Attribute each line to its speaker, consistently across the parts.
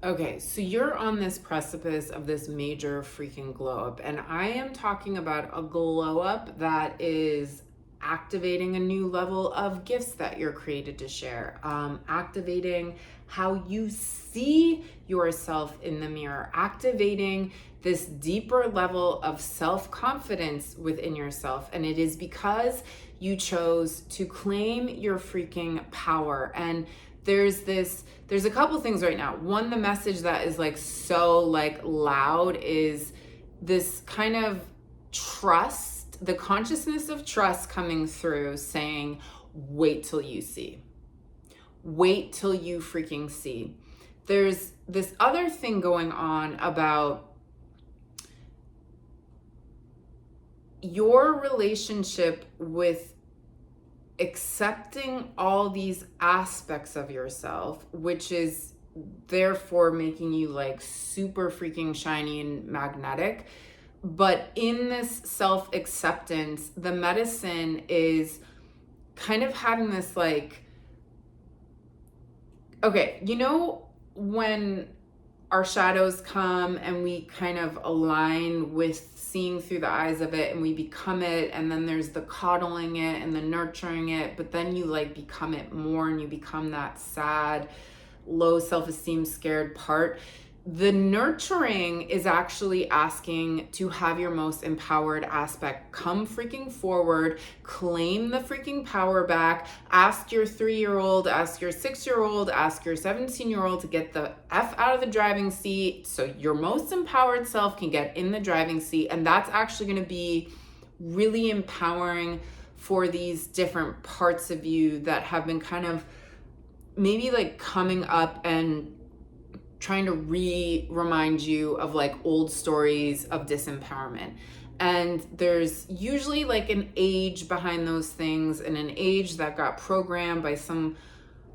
Speaker 1: Okay, so you're on this precipice of this major freaking glow up, and I am talking about a glow up that is activating a new level of gifts that you're created to share, activating how you see yourself in the mirror, activating this deeper level of self-confidence within yourself. And it is because you chose to claim your freaking power. And there's a couple things right now. One, the message that is like so like loud is this kind of trust, the consciousness of trust coming through saying, wait till you see. Wait till you freaking see. There's this other thing going on about your relationship with accepting all these aspects of yourself, which is therefore making you like super freaking shiny and magnetic. But in this self-acceptance, the medicine is kind of having this like, okay, you know, when our shadows come and we kind of align with seeing through the eyes of it and we become it, and then there's the coddling it and the nurturing it, but then you like become it more and you become that sad, low self-esteem, scared part. The nurturing is actually asking to have your most empowered aspect come freaking forward, claim the freaking power back, ask your 3-year-old, ask your 6-year-old, ask your 17-year-old to get the F out of the driving seat so your most empowered self can get in the driving seat. And that's actually going to be really empowering for these different parts of you that have been kind of maybe like coming up and trying to remind you of like old stories of disempowerment. And there's usually like an age behind those things, and an age that got programmed by some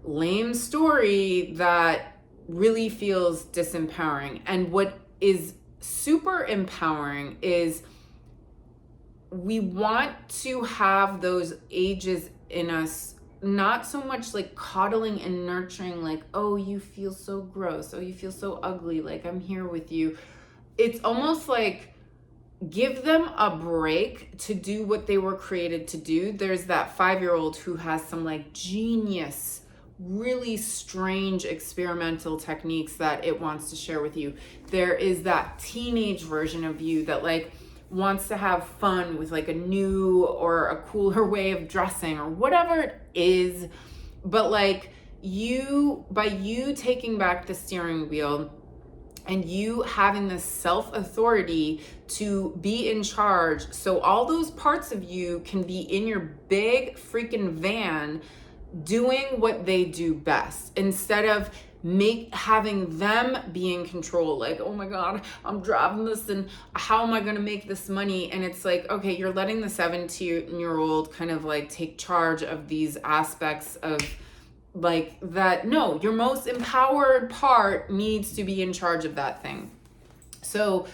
Speaker 1: lame story that really feels disempowering. And what is super empowering is we want to have those ages in us, not so much like coddling and nurturing, like, oh, you feel so gross, oh, you feel so ugly, like I'm here with you. It's almost like give them a break to do what they were created to do. There's that 5-year-old who has some like genius, really strange experimental techniques that it wants to share with you. There is that teenage version of you that like wants to have fun with like a new or a cooler way of dressing or whatever it is. But like by you taking back the steering wheel and you having this self-authority to be in charge, so all those parts of you can be in your big freaking van doing what they do best, instead of having them be in control. Like, oh my God, I'm driving this and how am I going to make this money? And it's like, okay, you're letting the 17-year-old kind of like take charge of these aspects of like that. No, your most empowered part needs to be in charge of that thing. So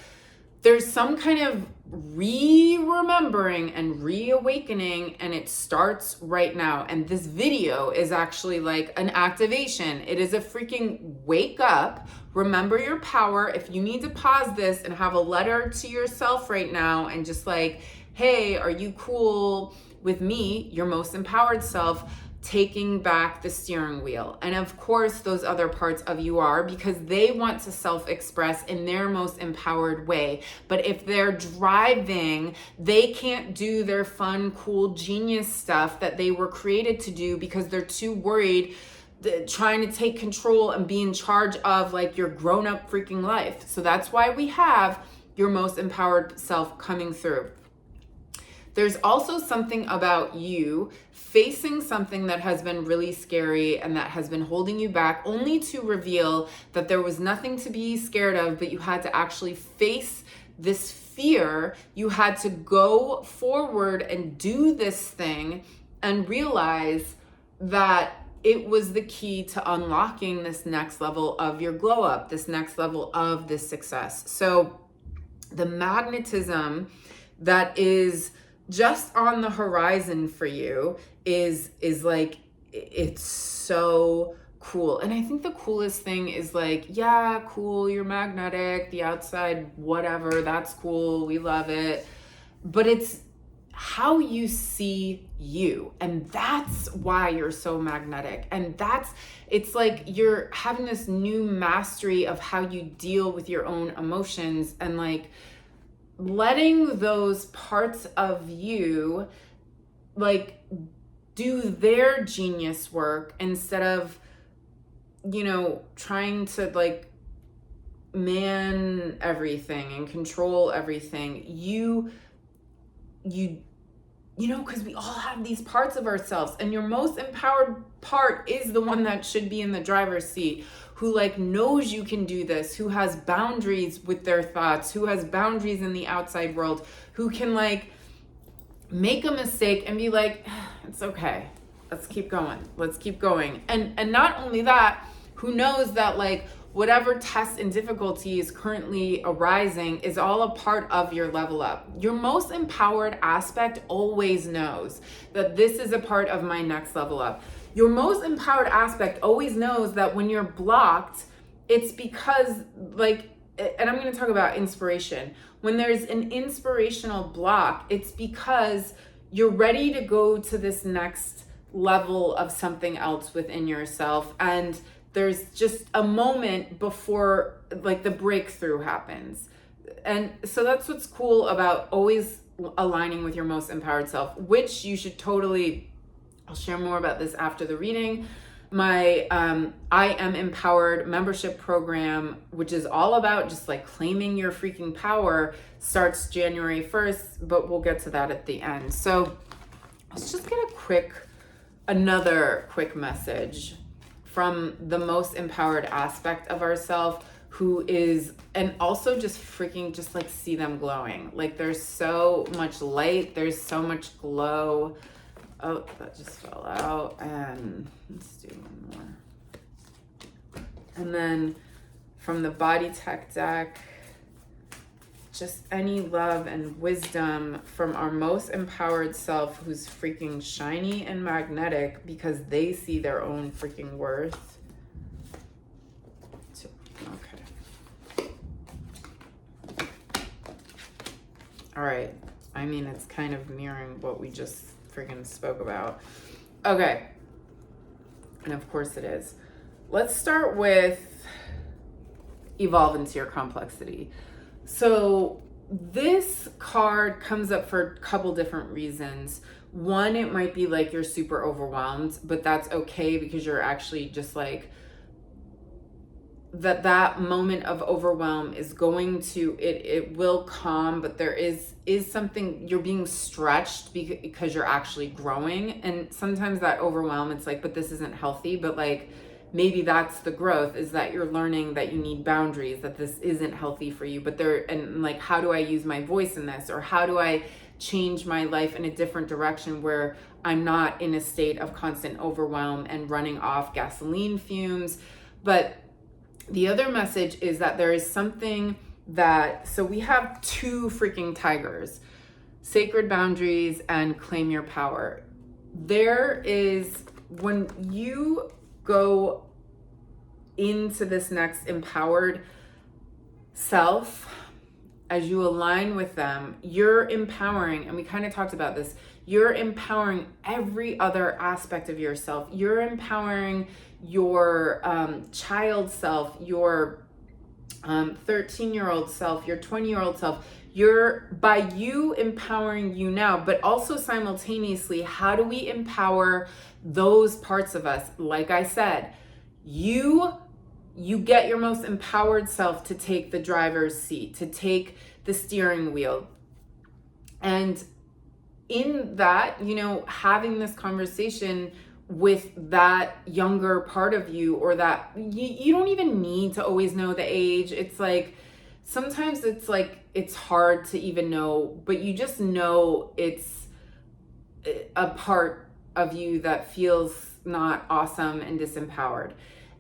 Speaker 1: there's some kind of remembering and reawakening, and it starts right now. And this video is actually like an activation. It is a freaking wake up, remember your power. If you need to pause this and have a letter to yourself right now and just like, hey, are you cool with me, your most empowered self, taking back the steering wheel? And of course those other parts of you are, because they want to self-express in their most empowered way. But if they're driving, they can't do their fun, cool, genius stuff that they were created to do because they're too worried trying to take control and be in charge of like your grown-up freaking life. So that's why we have your most empowered self coming through. There's also something about you facing something that has been really scary and that has been holding you back, only to reveal that there was nothing to be scared of, but you had to actually face this fear. You had to go forward and do this thing and realize that it was the key to unlocking this next level of your glow up, this next level of this success. So the magnetism that is just on the horizon for you is like, it's so cool. And I think the coolest thing is like, yeah, cool, you're magnetic, the outside, whatever, that's cool, we love it. But it's how you see you. And that's why you're so magnetic. And it's like you're having this new mastery of how you deal with your own emotions, and like letting those parts of you like do their genius work instead of, trying to like man everything and control everything. Because we all have these parts of ourselves, and your most empowered part is the one that should be in the driver's seat, who like knows you can do this, who has boundaries with their thoughts, who has boundaries in the outside world, who can like make a mistake and be like, it's okay, let's keep going. And not only that, who knows that like whatever tests and difficulties currently arising is all a part of your level up. Your most empowered aspect always knows that this is a part of my next level up. Your most empowered aspect always knows that when you're blocked, it's because like, and I'm going to talk about inspiration. When there's an inspirational block, it's because you're ready to go to this next level of something else within yourself. And there's just a moment before like the breakthrough happens. And so that's what's cool about always aligning with your most empowered self, which you should totally, I'll share more about this after the reading. My I Am Empowered membership program, which is all about just like claiming your freaking power, starts January 1st, but we'll get to that at the end. So let's just get another quick message from the most empowered aspect of ourselves, who is, and also just freaking just like see them glowing. Like there's so much light, there's so much glow. Oh, that just fell out. And let's do one more. And then from the Body Tech deck, just any love and wisdom from our most empowered self, who's freaking shiny and magnetic because they see their own freaking worth. Okay. All right. I mean, it's kind of mirroring what we just freaking spoke about. Okay. And of course it is. Let's start with evolve into your complexity. So this card comes up for a couple different reasons. One, it might be like you're super overwhelmed, but that's okay because you're actually just like that moment of overwhelm is going to, it will calm, but there is something, you're being stretched because you're actually growing. And sometimes that overwhelm, it's like, but this isn't healthy, but like, maybe that's the growth, is that you're learning that you need boundaries, that this isn't healthy for you, and like, how do I use my voice in this? Or how do I change my life in a different direction where I'm not in a state of constant overwhelm and running off gasoline fumes? But the other message is that there is something so we have two freaking tigers, sacred boundaries and claim your power. There is, when you go into this next empowered self, as you align with them, you're empowering, and we kind of talked about this, you're empowering every other aspect of yourself. You're empowering your child self, your 13-year-old self, your 20-year-old self. By you empowering you now, but also simultaneously, how do we empower those parts of us? Like I said, you get your most empowered self to take the driver's seat, to take the steering wheel. And in that, having this conversation with that younger part of you, or that you don't even need to always know the age. It's like, sometimes it's like, it's hard to even know, but you just know it's a part of you that feels not awesome and disempowered.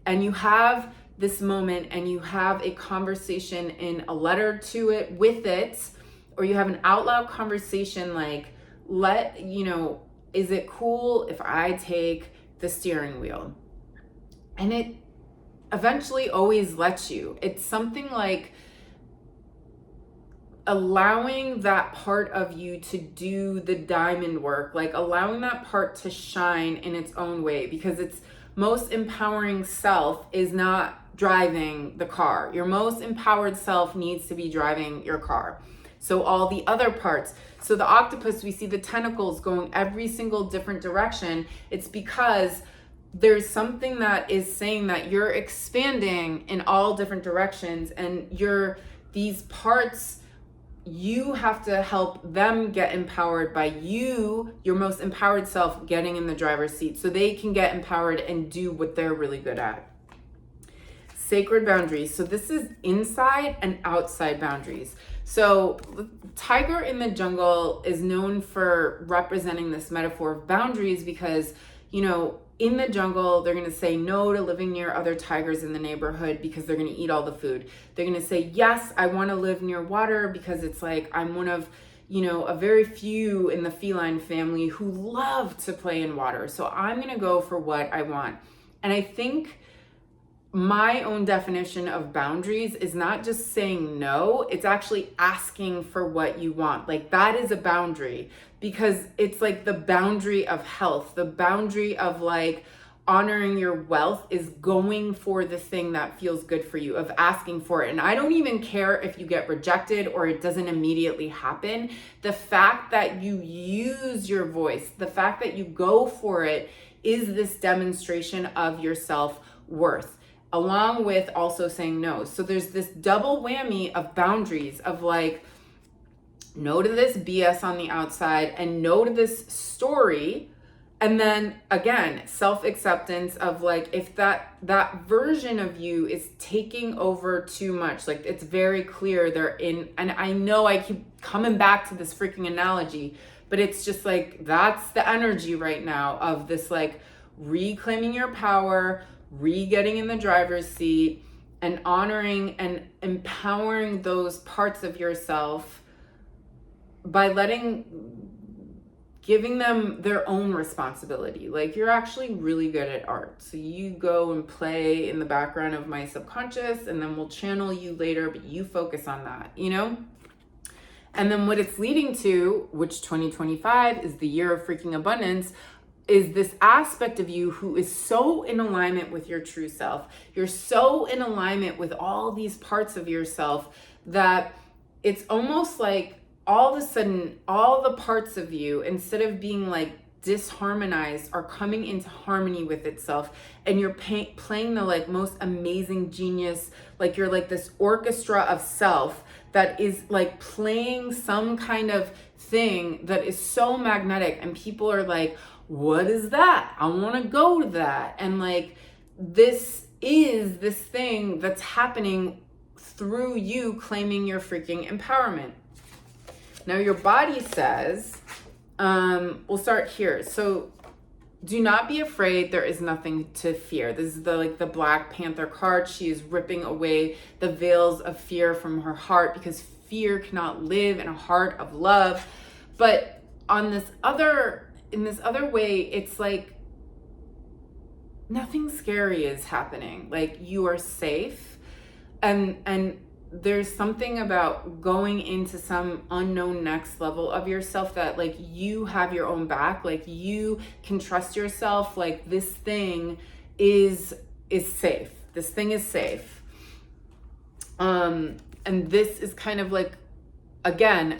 Speaker 1: And you have this moment and you have a conversation in a letter to it, with it, or you have an out loud conversation like, is it cool if I take the steering wheel? And it eventually always lets you. It's something like allowing that part of you to do the diamond work, like allowing that part to shine in its own way, because its most empowering self is not driving the car. Your most empowered self needs to be driving your car. So all the other parts, so the octopus, we see the tentacles going every single different direction. It's because there's something that is saying that you're expanding in all different directions, and these parts, you have to help them get empowered by you, your most empowered self, getting in the driver's seat so they can get empowered and do what they're really good at. Sacred boundaries. So this is inside and outside boundaries. So tiger in the jungle is known for representing this metaphor of boundaries because, you know, in the jungle, they're going to say no to living near other tigers in the neighborhood because they're going to eat all the food. They're going to say, yes, I want to live near water because it's like I'm one of, you know, a very few in the feline family who love to play in water. So I'm going to go for what I want. And I think my own definition of boundaries is not just saying no, it's actually asking for what you want. Like that is a boundary, because it's like the boundary of health, the boundary of like honoring your wealth is going for the thing that feels good for you, of asking for it. And I don't even care if you get rejected or it doesn't immediately happen. The fact that you use your voice, the fact that you go for it is this demonstration of your self-worth, along with also saying no. So there's this double whammy of boundaries of like, no to this BS on the outside and no to this story. And then again, self-acceptance of like, if that version of you is taking over too much, like it's very clear they're in, and I know I keep coming back to this freaking analogy, but it's just like, that's the energy right now of this like reclaiming your power, getting in the driver's seat, and honoring and empowering those parts of yourself by giving them their own responsibility. Like you're actually really good at art. So you go and play in the background of my subconscious and then we'll channel you later, but you focus on that, you know? And then what it's leading to, which 2025 is the year of freaking abundance, is this aspect of you who is so in alignment with your true self. You're so in alignment with all these parts of yourself that it's almost like all of a sudden, all the parts of you, instead of being like disharmonized, are coming into harmony with itself. And you're playing the like most amazing genius, like you're like this orchestra of self that is like playing some kind of thing that is so magnetic. And people are like, what is that? I want to go to that. And like, this is this thing that's happening through you claiming your freaking empowerment. Now your body says, we'll start here. So do not be afraid. There is nothing to fear. This is the Black Panther card. She is ripping away the veils of fear from her heart because fear cannot live in a heart of love. But in this other way, it's like nothing scary is happening. Like you are safe, and there's something about going into some unknown next level of yourself that like you have your own back, like you can trust yourself, like this thing is safe. This thing is safe. And this is kind of like, again,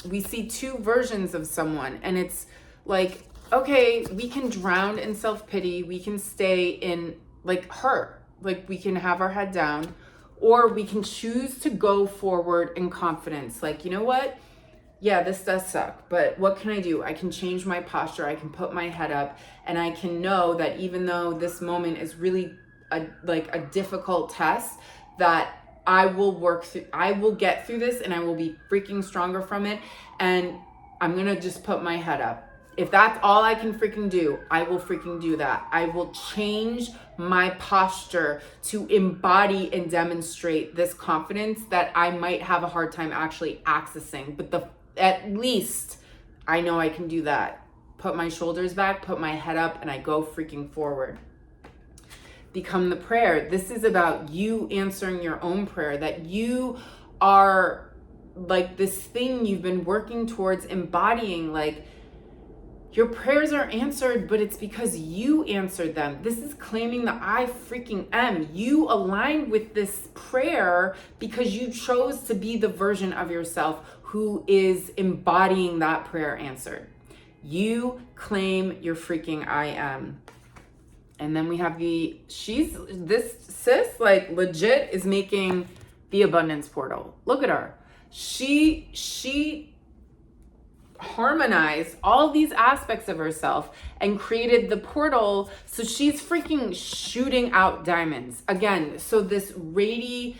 Speaker 1: we see two versions of someone, and it's like, okay, we can drown in self-pity, we can stay in like hurt, like we can have our head down, or we can choose to go forward in confidence. Like, you know what? Yeah, this does suck, but what can I do? I can change my posture. I can put my head up, and I can know that even though this moment is really a difficult test, that I will get through this, and I will be freaking stronger from it. And I'm going to just put my head up. If that's all I can freaking do, I will freaking do that. I will change my posture to embody and demonstrate this confidence that I might have a hard time actually accessing. But at least I know I can do that. Put my shoulders back, put my head up, and I go freaking forward. become the prayer. This is about you answering your own prayer, that you are like this thing you've been working towards embodying. Like, your prayers are answered, but it's because you answered them. This is claiming the I freaking am. You aligned with this prayer because you chose to be the version of yourself who is embodying that prayer answered. You claim your freaking I am. And then we have this sis, like, legit is making the abundance portal. Look at her. She harmonized all these aspects of herself and created the portal. So she's freaking shooting out diamonds again. So this radiant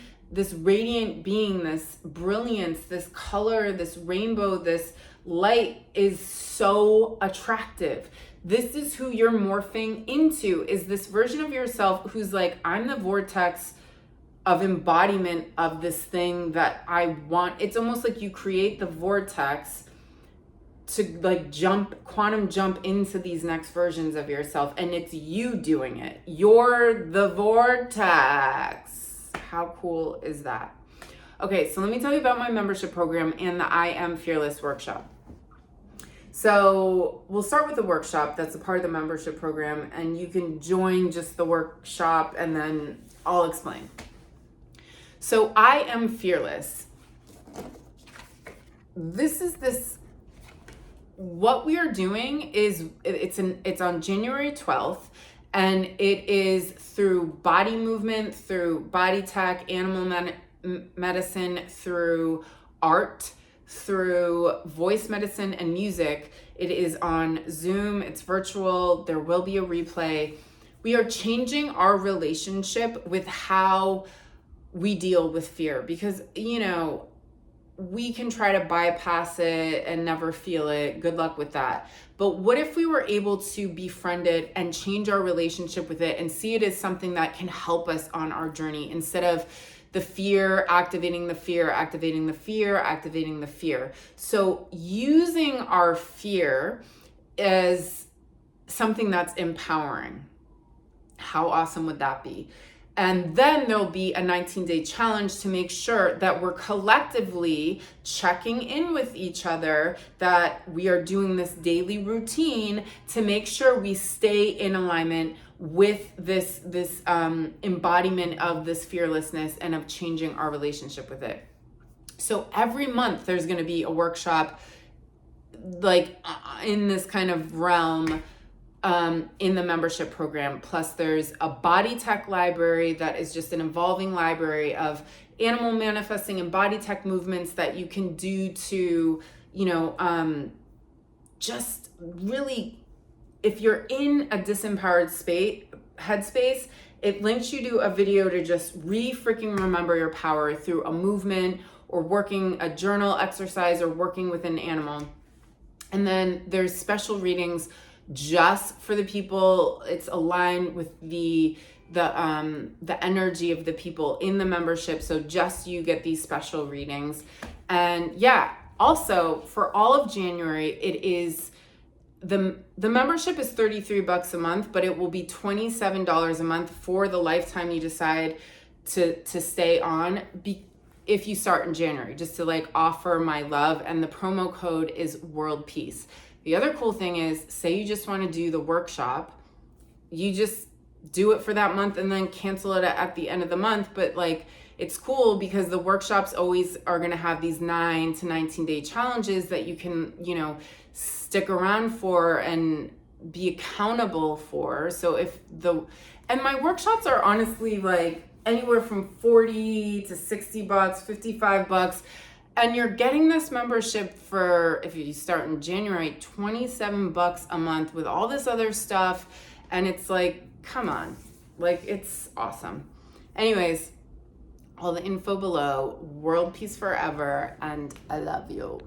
Speaker 1: being, this brilliance, this color, this rainbow, this light is so attractive. This is who you're morphing into, is this version of yourself who's like, I'm the vortex of embodiment of this thing that I want. It's almost like you create the vortex to like quantum jump into these next versions of yourself, and it's you doing it. You're the vortex. How cool is that? Okay, so let me tell you about my membership program and the I Am Fearless workshop. So we'll start with the workshop. That's a part of the membership program, and you can join just the workshop and then I'll explain. So I Am Fearless. What we are doing is it's on January 12th, and it is through body movement, through body tech, animal medicine, through art, through voice medicine and music. It is on Zoom, it's virtual, there will be a replay. We are changing our relationship with how we deal with fear, because, we can try to bypass it and never feel it. Good luck with that. But what if we were able to befriend it and change our relationship with it and see it as something that can help us on our journey, instead of the fear, activating the fear, activating the fear, activating the fear. So using our fear as something that's empowering. How awesome would that be? And then there'll be a 19-day challenge to make sure that we're collectively checking in with each other, that we are doing this daily routine to make sure we stay in alignment with this embodiment of this fearlessness and of changing our relationship with it. So every month there's going to be a workshop like in this kind of realm in the membership program. Plus there's a body tech library that is just an evolving library of animal manifesting and body tech movements that you can do to, just really, if you're in a disempowered headspace, it links you to a video to just freaking remember your power through a movement or working a journal exercise or working with an animal. And then there's special readings just for the people. It's aligned with the energy of the people in the membership. So just you get these special readings. And yeah, also for all of January, it is the membership is $33 a month, but it will be $27 a month for the lifetime you decide to stay on, if you start in January, just to like offer my love. And the promo code is World Peace. The other cool thing is, say you just want to do the workshop, you just do it for that month and then cancel it at the end of the month. But like, it's cool because the workshops always are going to have these 9 to 19-day challenges that you can, stick around for and be accountable for. So and my workshops are honestly like anywhere from $40 to $60, $55. And you're getting this membership for, if you start in January, $27 a month with all this other stuff. And it's like, come on, like, it's awesome. Anyways, all the info below. World peace forever, and I love you.